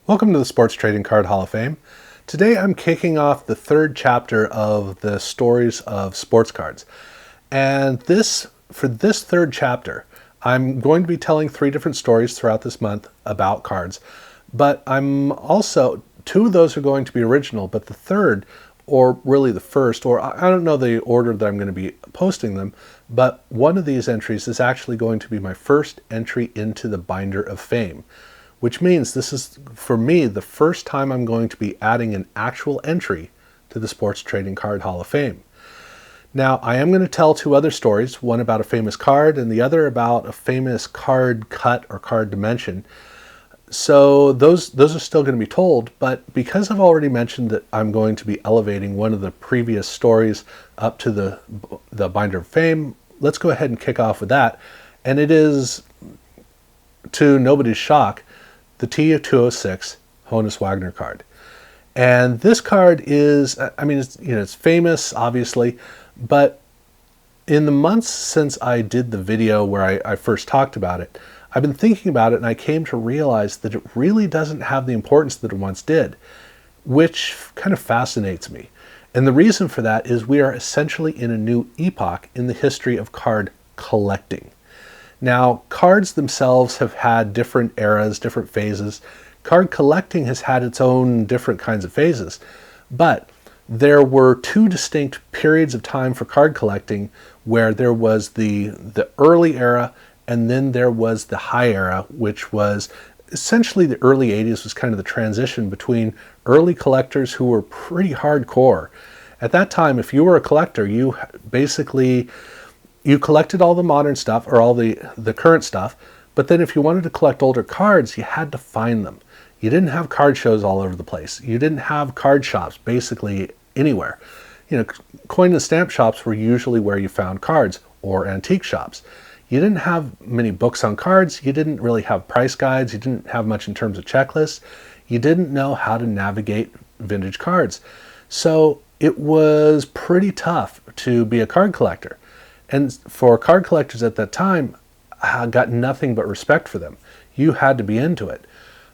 Welcome to the Sports Trading Card Hall of Fame. Today I'm kicking off the third chapter of the stories of sports cards. And for this third chapter, I'm going to be telling three different stories throughout this month about cards. But two of those are going to be original, but the third, or really the first, or I don't know the order that I'm going to be posting them, but one of these entries is actually going to be my first entry into the Binder of Fame, which means this is, for me, the first time I'm going to be adding an actual entry to the Sports Trading Card Hall of Fame. Now, I am going to tell two other stories, one about a famous card and the other about a famous card cut or card dimension. So those are still going to be told, but because I've already mentioned that I'm going to be elevating one of the previous stories up to the Binder of Fame, let's go ahead and kick off with that. And it is, to nobody's shock, the T206 Honus Wagner card. And this card is, it's famous, obviously, but in the months since I did the video where I first talked about it, I've been thinking about it, and I came to realize that it really doesn't have the importance that it once did, which kind of fascinates me. And the reason for that is we are essentially in a new epoch in the history of card collecting. Now, cards themselves have had different eras, different phases. Card collecting has had its own different kinds of phases. But there were two distinct periods of time for card collecting where there was the early era and then there was the high era, which was essentially the early 80s was kind of the transition between early collectors who were pretty hardcore. At that time, if you were a collector, you collected all the modern stuff or all the current stuff, but then if you wanted to collect older cards, you had to find them. You didn't have card shows all over the place. You didn't have card shops basically anywhere. Coin and stamp shops were usually where you found cards, or antique shops. You didn't have many books on cards. You didn't really have price guides. You didn't have much in terms of checklists. You didn't know how to navigate vintage cards. So it was pretty tough to be a card collector. And for card collectors at that time, I got nothing but respect for them. You had to be into it.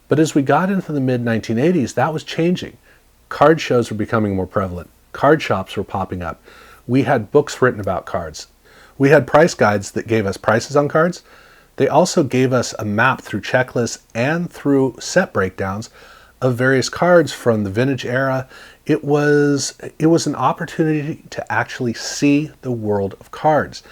But as we got into the mid-1980s, that was changing. Card shows were becoming more prevalent. Card shops were popping up. We had books written about cards. We had price guides that gave us prices on cards. They also gave us a map through checklists and through set breakdowns of various cards from the vintage era. It was an opportunity to actually see the world of cards.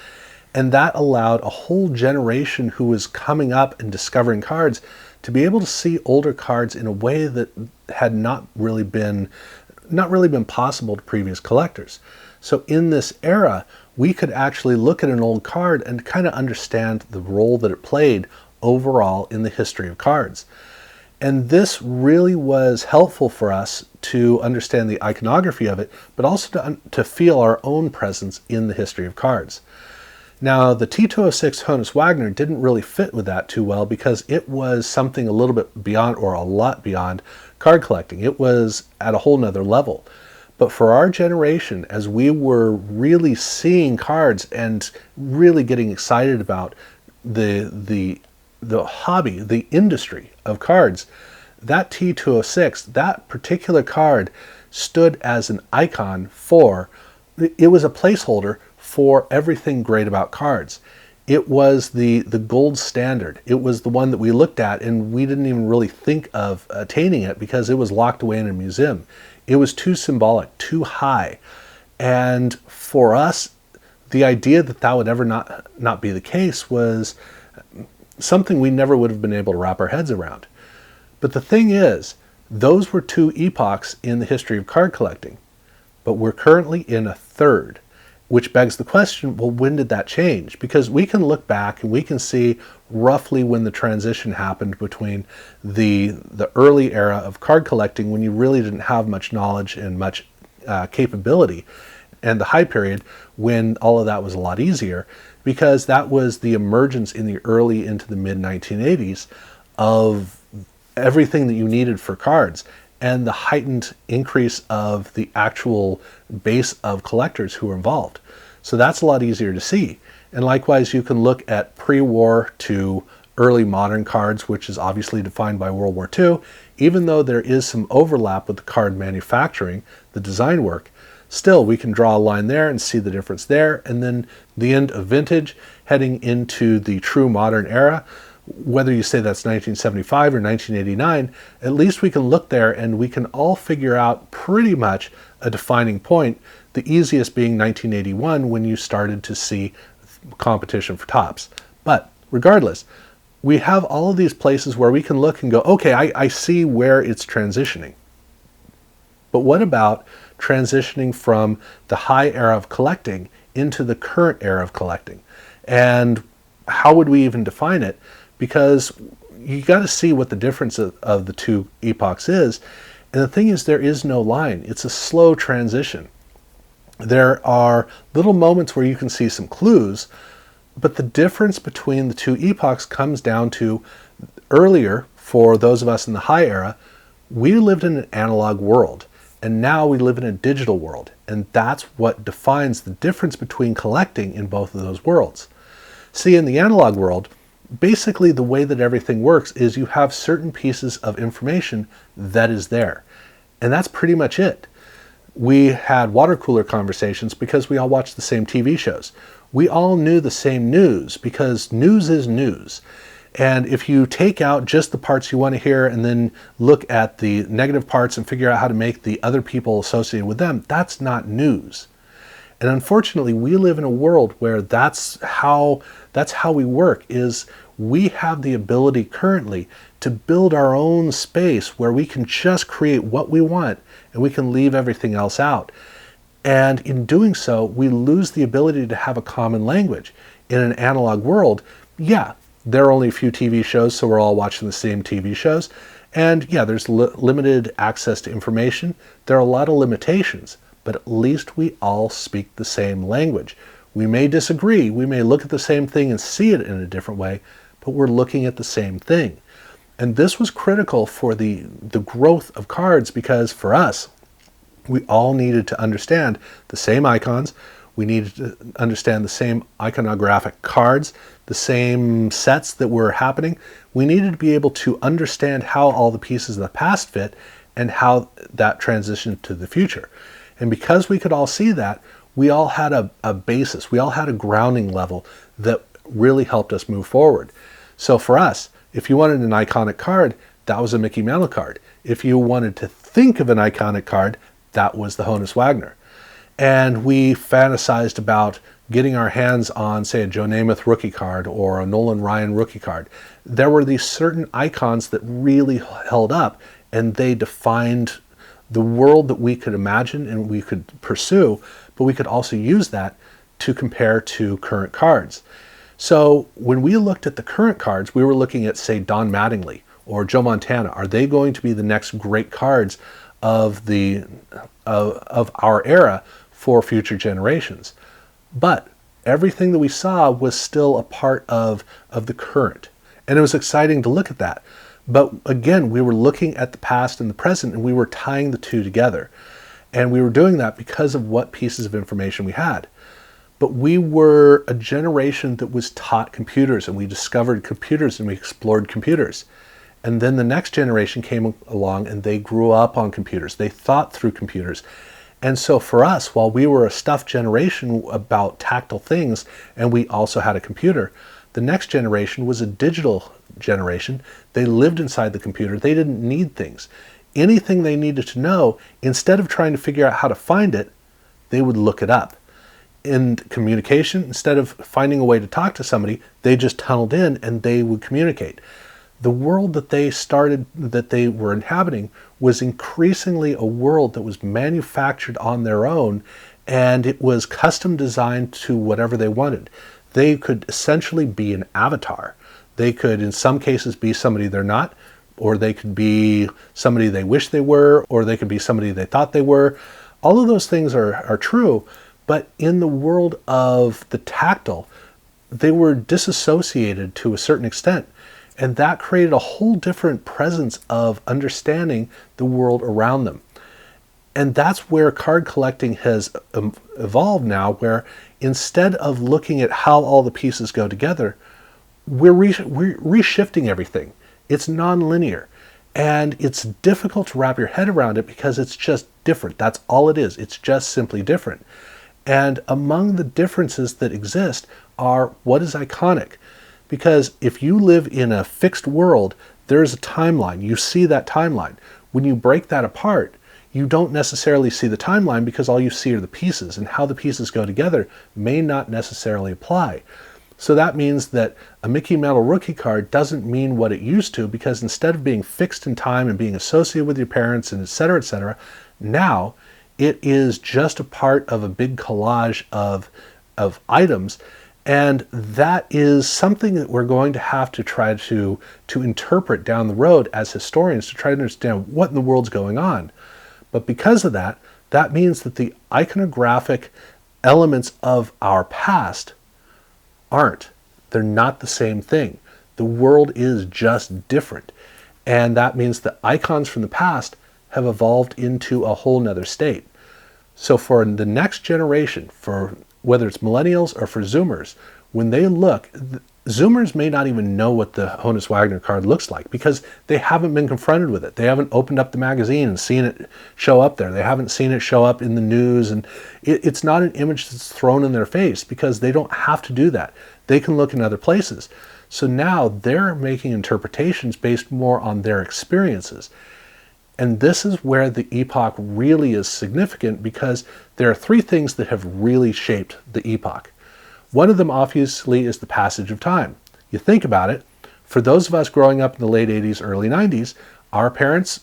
And that allowed a whole generation who was coming up and discovering cards to be able to see older cards in a way that had not really been possible to previous collectors. So in this era, we could actually look at an old card and kind of understand the role that it played overall in the history of cards. And this really was helpful for us to understand the iconography of it, but also to feel our own presence in the history of cards. Now, the T206 Honus Wagner didn't really fit with that too well because it was something a little bit beyond, or a lot beyond, card collecting. It was at a whole nother level. But for our generation, as we were really seeing cards and really getting excited about the hobby, the industry of cards, that T206, that particular card stood as an icon it was a placeholder for everything great about cards. It was the gold standard. It was the one that we looked at and we didn't even really think of attaining it because it was locked away in a museum. It was too symbolic, too high. And for us, the idea that would ever not be the case was something we never would have been able to wrap our heads around. But the thing is, those were two epochs in the history of card collecting. But we're currently in a third, which begs the question, well, when did that change? Because we can look back and we can see roughly when the transition happened between the early era of card collecting, when you really didn't have much knowledge and much capability, and the high period when all of that was a lot easier, because that was the emergence in the early into the mid-1980s of everything that you needed for cards, and the heightened increase of the actual base of collectors who were involved. So that's a lot easier to see. And likewise, you can look at pre-war to early modern cards, which is obviously defined by World War II, even though there is some overlap with the card manufacturing, the design work, still we can draw a line there and see the difference there. And then the end of vintage, heading into the true modern era, whether you say that's 1975 or 1989, at least we can look there and we can all figure out pretty much a defining point, the easiest being 1981 when you started to see competition for tops. But regardless, we have all of these places where we can look and go, okay, I see where it's transitioning. But what about transitioning from the high era of collecting into the current era of collecting? And how would we even define it? Because you got to see what the difference of the two epochs is. And the thing is, there is no line. It's a slow transition. There are little moments where you can see some clues, but the difference between the two epochs comes down to earlier, for those of us in the high era, we lived in an analog world, and now we live in a digital world. And that's what defines the difference between collecting in both of those worlds. See, in the analog world, basically the way that everything works is you have certain pieces of information that is there. And that's pretty much it. We had water cooler conversations because we all watched the same TV shows. We all knew the same news because news is news. And if you take out just the parts you want to hear and then look at the negative parts and figure out how to make the other people associated with them, that's not news. And unfortunately, we live in a world where that's how we work, is we have the ability currently to build our own space where we can just create what we want and we can leave everything else out. And in doing so, we lose the ability to have a common language. In an analog world, yeah, there are only a few TV shows, so we're all watching the same TV shows. And yeah, there's limited access to information. There are a lot of limitations, but at least we all speak the same language. We may disagree, we may look at the same thing and see it in a different way, but we're looking at the same thing. And this was critical for the growth of cards, because for us, we all needed to understand the same icons, we needed to understand the same iconographic cards, the same sets that were happening. We needed to be able to understand how all the pieces of the past fit and how that transitioned to the future. And because we could all see that, we all had a basis, we all had a grounding level that really helped us move forward. So for us, if you wanted an iconic card, that was a Mickey Mantle card. If you wanted to think of an iconic card, that was the Honus Wagner. And we fantasized about getting our hands on, say, a Joe Namath rookie card or a Nolan Ryan rookie card. There were these certain icons that really held up, and they defined the world that we could imagine and we could pursue, but we could also use that to compare to current cards. So when we looked at the current cards, we were looking at, say, Don Mattingly or Joe Montana. Are they going to be the next great cards of our era for future generations? But everything that we saw was still a part of the current. And it was exciting to look at that. But again, we were looking at the past and the present, and we were tying the two together. And we were doing that because of what pieces of information we had. But we were a generation that was taught computers, and we discovered computers and we explored computers. And then the next generation came along and they grew up on computers. They thought through computers. And so for us, while we were a stuffed generation about tactile things, and we also had a computer, the next generation was a digital generation. They lived inside the computer. They didn't need things. Anything they needed to know, instead of trying to figure out how to find it, they would look it up. In communication, instead of finding a way to talk to somebody, they just tunneled in and they would communicate. The world that they were inhabiting was increasingly a world that was manufactured on their own, and it was custom designed to whatever they wanted. They could essentially be an avatar. They could, in some cases, be somebody they're not, or they could be somebody they wish they were, or they could be somebody they thought they were. All of those things are true, but in the world of the tactile, they were disassociated to a certain extent. And that created a whole different presence of understanding the world around them. And that's where card collecting has evolved now, where instead of looking at how all the pieces go together, we're reshifting everything. It's non-linear. And it's difficult to wrap your head around it because it's just different. That's all it is. It's just simply different. And among the differences that exist are what is iconic. Because if you live in a fixed world, there's a timeline. You see that timeline. When you break that apart, you don't necessarily see the timeline because all you see are the pieces, and how the pieces go together may not necessarily apply. So that means that a Mickey Mantle rookie card doesn't mean what it used to, because instead of being fixed in time and being associated with your parents and et cetera, now it is just a part of a big collage of items. And that is something that we're going to have to try to interpret down the road as historians, to try to understand what in the world's going on. But because of that, that means that the iconographic elements of our past aren't. They're not the same thing. The world is just different. And that means that icons from the past have evolved into a whole nother state. So for the next generation, for whether it's millennials or for Zoomers, when they look, Zoomers may not even know what the Honus Wagner card looks like because they haven't been confronted with it. They haven't opened up the magazine and seen it show up there. They haven't seen it show up in the news, and it's not an image that's thrown in their face because they don't have to do that. They can look in other places. So now they're making interpretations based more on their experiences. And this is where the epoch really is significant, because there are three things that have really shaped the epoch. One of them obviously is the passage of time. You think about it, for those of us growing up in the late 80s, early 90s, our parents,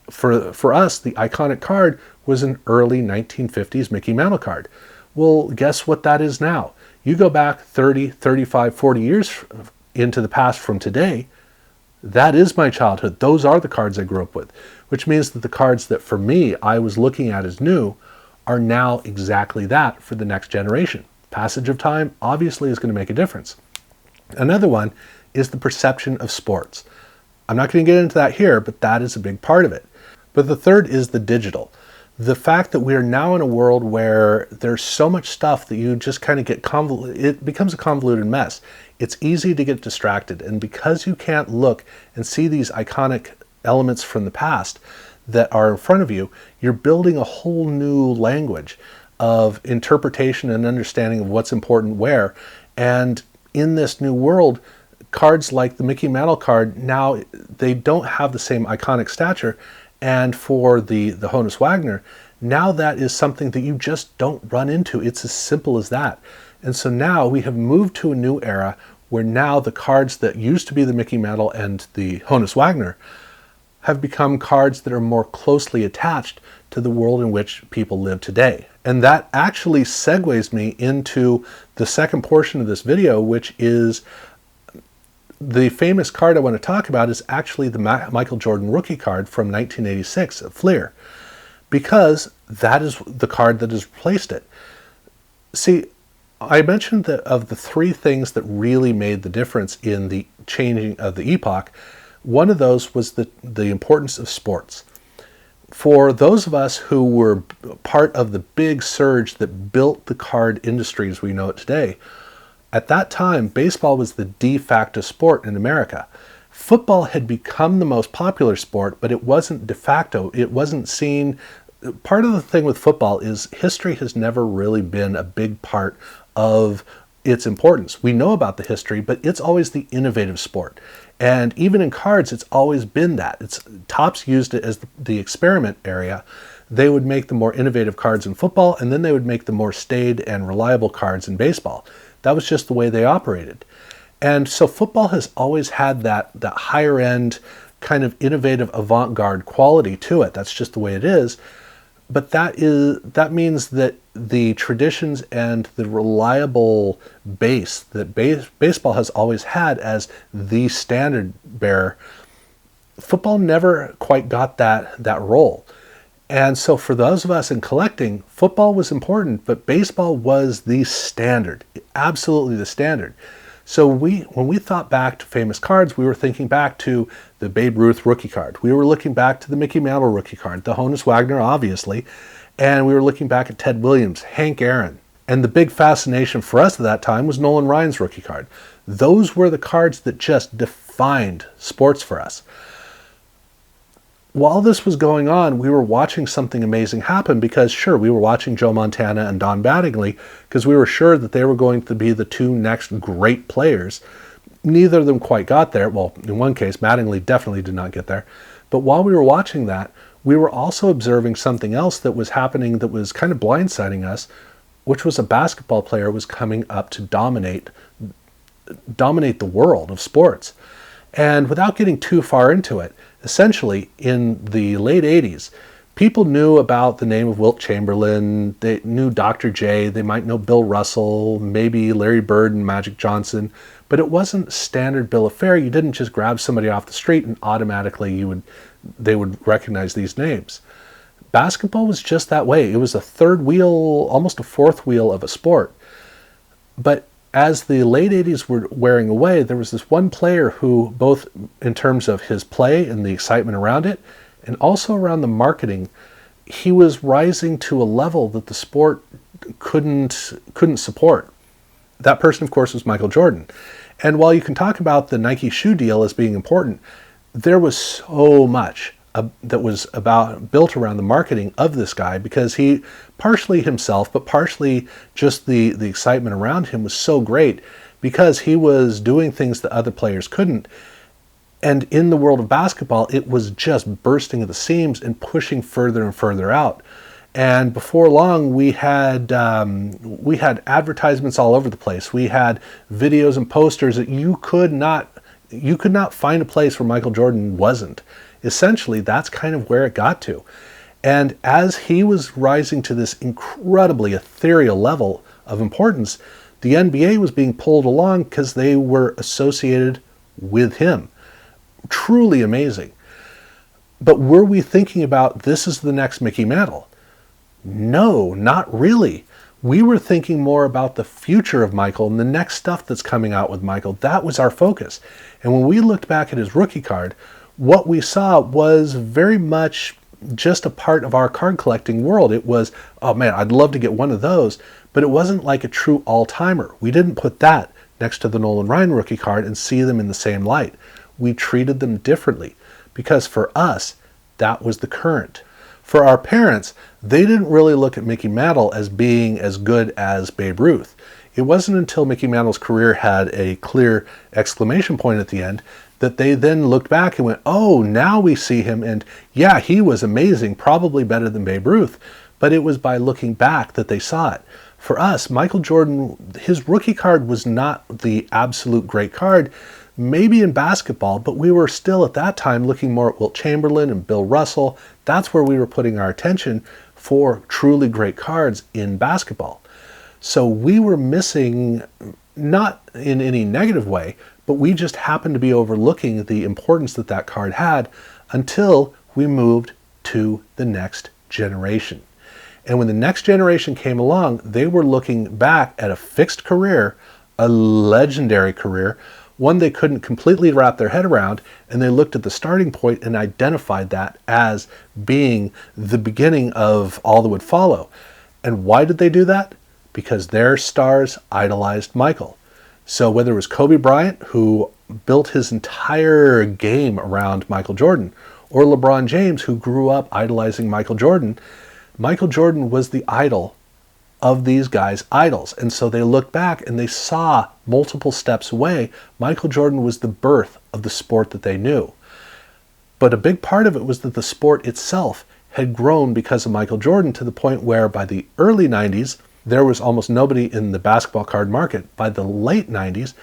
for us, the iconic card was an early 1950s Mickey Mantle card. Well, guess what that is now? You go back 30, 35, 40 years into the past from today, that is my childhood. Those are the cards I grew up with, which means that the cards that for me I was looking at as new are now exactly that for the next generation. Passage of time obviously is going to make a difference. Another one is the perception of sports. I'm not going to get into that here, but that is a big part of it. But the third is the digital. The fact that we are now in a world where there's so much stuff that you just kind of get convoluted, it becomes a convoluted mess. It's easy to get distracted, and because you can't look and see these iconic elements from the past that are in front of you, you're building a whole new language of interpretation and understanding of what's important where. And in this new world, cards like the Mickey Mantle card, now they don't have the same iconic stature. And for the Honus Wagner, now that is something that you just don't run into. It's as simple as that. And so now we have moved to a new era where now the cards that used to be the Mickey Mantle and the Honus Wagner have become cards that are more closely attached to the world in which people live today. And that actually segues me into the second portion of this video, which is the famous card I want to talk about is actually the Michael Jordan rookie card from 1986 at Fleer, because that is the card that has replaced it. See, I mentioned that of the three things that really made the difference in the changing of the epoch, one of those was the importance of sports. For those of us who were part of the big surge that built the card industry as we know it today, at that time, baseball was the de facto sport in America. Football had become the most popular sport, but it wasn't de facto. It wasn't seen. Part of the thing with football is history has never really been a big part of its importance. We know about the history, but it's always the innovative sport. And even in cards, it's always been that. Topps used it as the experiment area. They would make the more innovative cards in football, and then they would make the more staid and reliable cards in baseball. That was just the way they operated. And so football has always had that higher end kind of innovative avant-garde quality to it. That's just the way it is. But that means that the traditions and the reliable base that baseball has always had as the standard bearer, football never quite got that role. And so for those of us in collecting, football was important, but baseball was the standard, absolutely the standard. So when we thought back to famous cards, we were thinking back to the Babe Ruth rookie card. We were looking back to the Mickey Mantle rookie card, the Honus Wagner, obviously, and we were looking back at Ted Williams, Hank Aaron. And the big fascination for us at that time was Nolan Ryan's rookie card. Those were the cards that just defined sports for us. While this was going on, we were watching something amazing happen because, sure, we were watching Joe Montana and Don Mattingly because we were sure that they were going to be the two next great players. Neither of them quite got there. Well, in one case, Mattingly definitely did not get there. But while we were watching that, we were also observing something else that was happening that was kind of blindsiding us, which was a basketball player was coming up to dominate the world of sports. And without getting too far into it, essentially in the late 80s, people knew about the name of Wilt Chamberlain, they knew Dr. J, they might know Bill Russell, maybe Larry Bird and Magic Johnson, but it wasn't standard bill of fare. You didn't just grab somebody off the street and automatically they would recognize these names. Basketball was just that way. It was a third wheel, almost a fourth wheel of a sport. But as the late 80s were wearing away, there was this one player who, both in terms of his play and the excitement around it, and also around the marketing, he was rising to a level that the sport couldn't support. That person, of course, was Michael Jordan. And while you can talk about the Nike shoe deal as being important, there was so much that was built around the marketing of this guy, because he, partially himself, but partially just the excitement around him was so great because he was doing things that other players couldn't. And in the world of basketball, it was just bursting at the seams and pushing further and further out. And before long, we had advertisements all over the place. We had videos and posters that you could not find a place where Michael Jordan wasn't. Essentially, that's kind of where it got to. And as he was rising to this incredibly ethereal level of importance, the NBA was being pulled along because they were associated with him. Truly amazing. But were we thinking about this is the next Mickey Mantle? No, not really. We were thinking more about the future of Michael and the next stuff that's coming out with Michael. That was our focus. And when we looked back at his rookie card, what we saw was very much just a part of our card collecting world. It was, oh man, I'd love to get one of those, but it wasn't like a true all-timer. We didn't put that next to the Nolan Ryan rookie card and see them in the same light. We treated them differently because for us, that was the current. For our parents, they didn't really look at Mickey Mantle as being as good as Babe Ruth. It wasn't until Mickey Mantle's career had a clear exclamation point at the end that they then looked back and went, oh, now we see him, and yeah, he was amazing, probably better than Babe Ruth. But it was by looking back that they saw it. For us, Michael Jordan, his rookie card was not the absolute great card, maybe in basketball, but we were still at that time looking more at Wilt Chamberlain and Bill Russell. That's where we were putting our attention for truly great cards in basketball. So we were missing, not in any negative way, but we just happened to be overlooking the importance that that card had until we moved to the next generation. And when the next generation came along, they were looking back at a fixed career, a legendary career, one they couldn't completely wrap their head around, and they looked at the starting point and identified that as being the beginning of all that would follow. And why did they do that? Because their stars idolized Michael. So whether it was Kobe Bryant, who built his entire game around Michael Jordan, or LeBron James, who grew up idolizing Michael Jordan was the idol of these guys' idols. And so they looked back and they saw multiple steps away, Michael Jordan was the birth of the sport that they knew. But a big part of it was that the sport itself had grown because of Michael Jordan to the point where by the early 90s, there was almost nobody in the basketball card market. By the late 90s,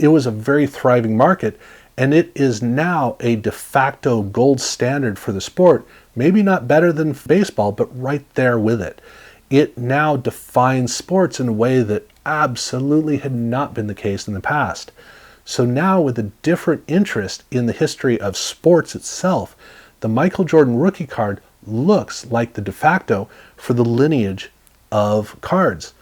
it was a very thriving market, and it is now a de facto gold standard for the sport. Maybe not better than baseball, but right there with it. It now defines sports in a way that absolutely had not been the case in the past. So now, with a different interest in the history of sports itself, the Michael Jordan rookie card looks like the de facto for the lineage of cards.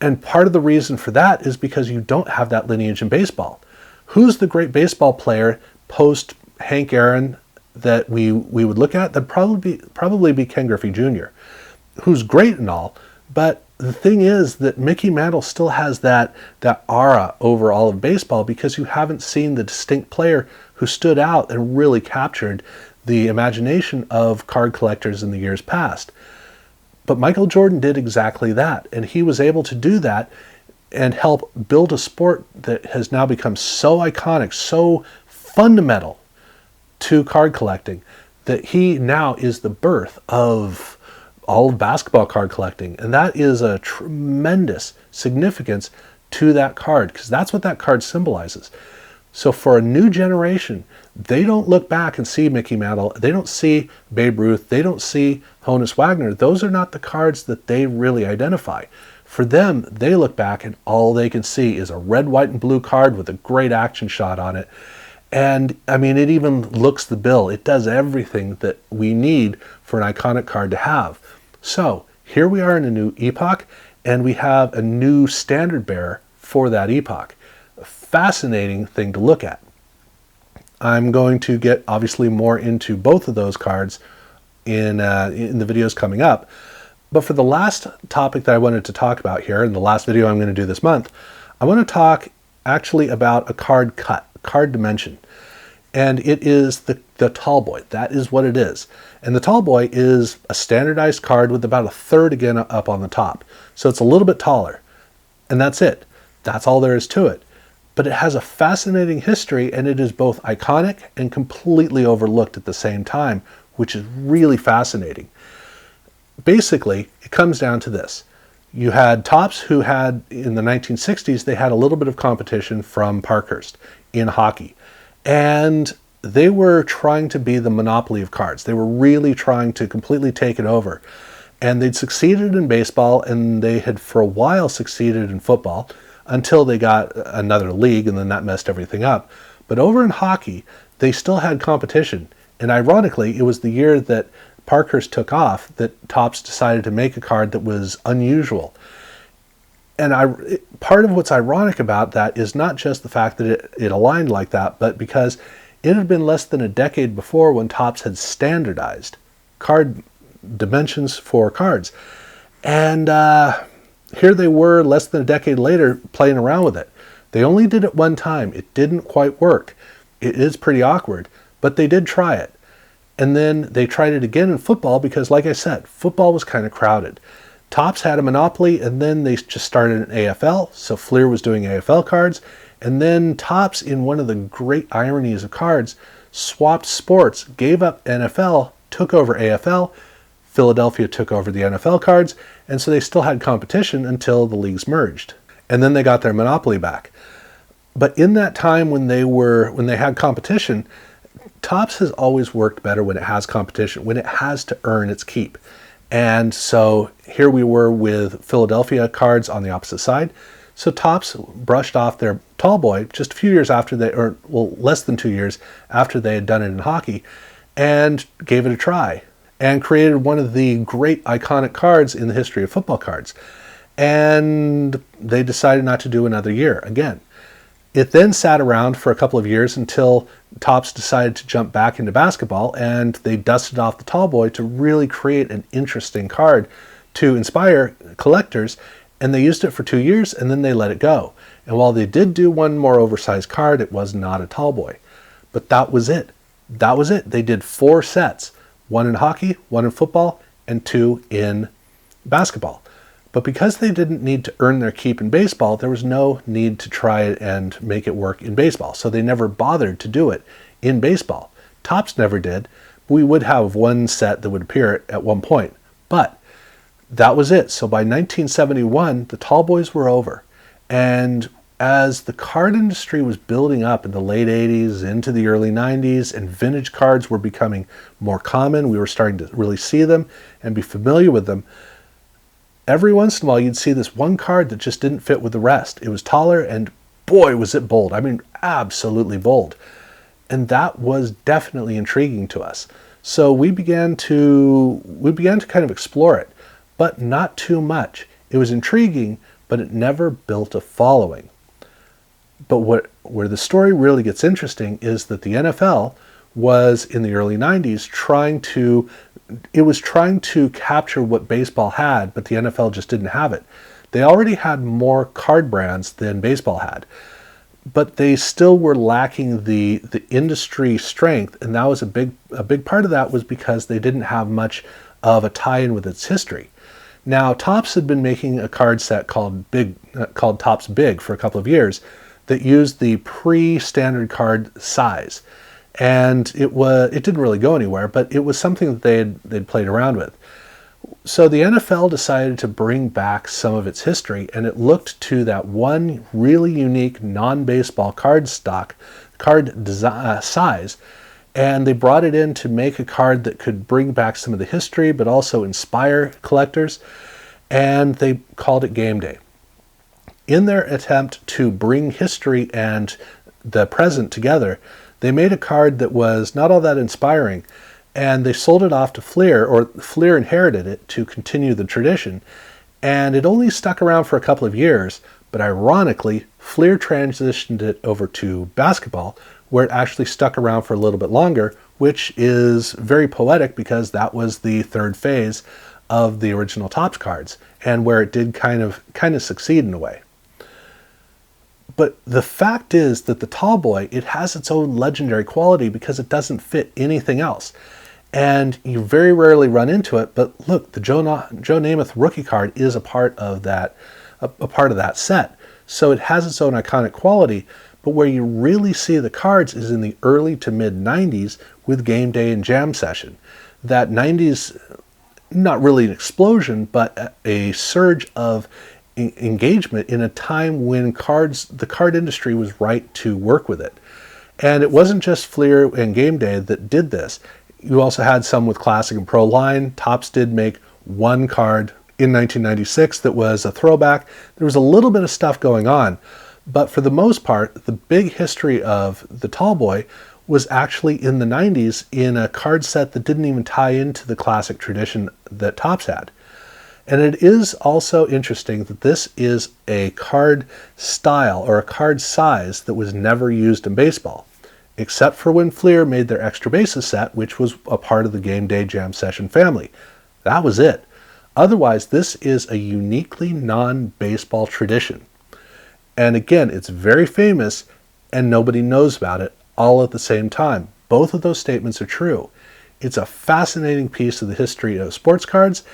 And part of the reason for that is because you don't have that lineage in baseball. Who's the great baseball player post Hank Aaron that we would look at? That'd probably be Ken Griffey Jr., who's great and all, but the thing is that Mickey Mantle still has that aura over all of baseball, because you haven't seen the distinct player who stood out and really captured the imagination of card collectors in the years past. But Michael Jordan did exactly that, and he was able to do that and help build a sport that has now become so iconic, so fundamental to card collecting, that he now is the birth of all of basketball card collecting. And that is a tremendous significance to that card, because that's what that card symbolizes. So for a new generation, they don't look back and see Mickey Mantle, they don't see Babe Ruth, they don't see Honus Wagner. Those are not the cards that they really identify. For them, they look back and all they can see is a red, white, and blue card with a great action shot on it. And I mean, it even looks the bill. It does everything that we need for an iconic card to have. So here we are in a new epoch, and we have a new standard bearer for that epoch. A fascinating thing to look at. I'm going to get obviously more into both of those cards in the videos coming up. But for the last topic that I wanted to talk about here, in the last video I'm going to do this month, I want to talk actually about a card cut, card dimension. And it is the tall boy. That is what it is. And the tall boy is a standardized card with about a third again up on the top. So it's a little bit taller. And that's it. That's all there is to it. But it has a fascinating history, and it is both iconic and completely overlooked at the same time, which is really fascinating. Basically, it comes down to this. You had Topps, who had, in the 1960s, they had a little bit of competition from Parkhurst in hockey. And they were trying to be the monopoly of cards. They were really trying to completely take it over. And they'd succeeded in baseball, and they had for a while succeeded in football until they got another league, and then that messed everything up. But over in hockey, they still had competition. And ironically, it was the year that Parkhurst took off that Topps decided to make a card that was unusual. And part of what's ironic about that is not just the fact that it aligned like that, but because it had been less than a decade before when Topps had standardized card dimensions for cards. And here they were less than a decade later playing around with it. They only did it one time. It didn't quite work. It is pretty awkward, but they did try it. And then they tried it again in football because, like I said, football was kind of crowded. Topps had a monopoly, and then they just started an AFL, so Fleer was doing AFL cards, and then Topps, in one of the great ironies of cards, swapped sports, gave up NFL, took over AFL, Philadelphia took over the NFL cards, and so they still had competition until the leagues merged. And then they got their monopoly back. But in that time when they had competition, Topps has always worked better when it has competition, when it has to earn its keep. And so here we were with Philadelphia cards on the opposite side. So Topps brushed off their tall boy just a few years after less than 2 years after they had done it in hockey, and gave it a try, and created one of the great iconic cards in the history of football cards. And they decided not to do another year again. It then sat around for a couple of years until Topps decided to jump back into basketball, and they dusted off the tall boy to really create an interesting card to inspire collectors, and they used it for 2 years, and then they let it go. And while they did do one more oversized card, it was not a tall boy. But that was it. That was it. They did 4 sets, 1 in hockey, 1 in football, and 2 in basketball. But because they didn't need to earn their keep in baseball, there was no need to try it and make it work in baseball. So they never bothered to do it in baseball. Topps never did. We would have one set that would appear at one point. But that was it. So by 1971, the tall boys were over. And as the card industry was building up in the late 80s into the early 90s, and vintage cards were becoming more common, we were starting to really see them and be familiar with them, every once in a while you'd see this one card that just didn't fit with the rest. It was taller, and boy was it bold. I mean, absolutely bold. And that was definitely intriguing to us. So we began to kind of explore it, but not too much. It was intriguing, but it never built a following. But where the story really gets interesting is that the NFL was in the early 90s trying to it was trying to capture what baseball had, but the NFL just didn't have it. They already had more card brands than baseball had, but they still were lacking the industry strength, and that was a big part of that was because they didn't have much of a tie-in with its history. Now, Topps had been making a card set called Topps Big for a couple of years that used the pre-standard card size, and it didn't really go anywhere, but it was something that they'd played around with. So the NFL decided to bring back some of its history, and it looked to that one really unique non-baseball card size, and they brought it in to make a card that could bring back some of the history but also inspire collectors, and they called it Game Day. In their attempt to bring history and the present together, they made a card that was not all that inspiring, and they sold it off to Fleer, or Fleer inherited it to continue the tradition, and it only stuck around for a couple of years, but ironically, Fleer transitioned it over to basketball, where it actually stuck around for a little bit longer, which is very poetic because that was the third phase of the original Topps cards, and where it did kind of succeed in a way. But the fact is that the Tall Boy, it has its own legendary quality because it doesn't fit anything else. And you very rarely run into it, but look, the Joe Namath rookie card is a part of that set. So it has its own iconic quality, but where you really see the cards is in the early to mid 90s with Game Day and Jam Session. That 90s, not really an explosion, but a surge of engagement in a time when the card industry was right to work with it. And it wasn't just Fleer and Game Day that did this. You also had some with Classic and Pro line. Topps did make one card in 1996 that was a throwback. There was a little bit of stuff going on, but for the most part, the big history of the Tall Boy was actually in the 90s in a card set that didn't even tie into the classic tradition that Topps had. And it is also interesting that this is a card style or a card size that was never used in baseball, except for when Fleer made their Extra Bases set, which was a part of the Game Day Jam Session family. That was it. Otherwise, this is a uniquely non-baseball tradition. And again, it's very famous and nobody knows about it all at the same time. Both of those statements are true. It's a fascinating piece of the history of sports cards,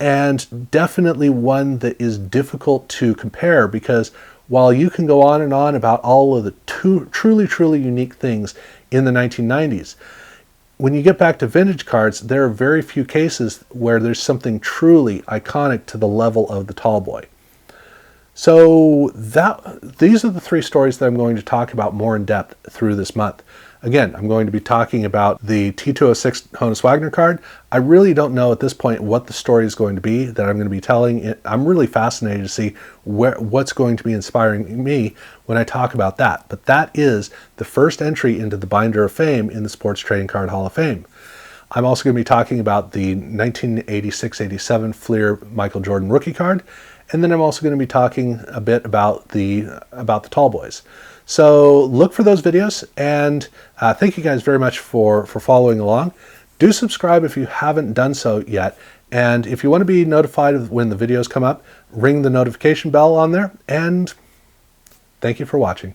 and definitely one that is difficult to compare, because while you can go on and on about all of the truly unique things in the 1990s, when you get back to vintage cards, there are very few cases where there's something truly iconic to the level of the Tall Boy. So these are the three stories that I'm going to talk about more in depth through this month. Again, I'm going to be talking about the T206 Honus Wagner card. I really don't know at this point what the story is going to be that I'm going to be telling. I'm really fascinated to see what's going to be inspiring me when I talk about that. But that is the first entry into the Binder of Fame in the Sports Trading Card Hall of Fame. I'm also going to be talking about the 1986-87 Fleer Michael Jordan rookie card. And then I'm also going to be talking a bit about the Tall Boys. So look for those videos, and thank you guys very much for following along. Do subscribe if you haven't done so yet, and if you want to be notified of when the videos come up, ring the notification bell on there, and thank you for watching.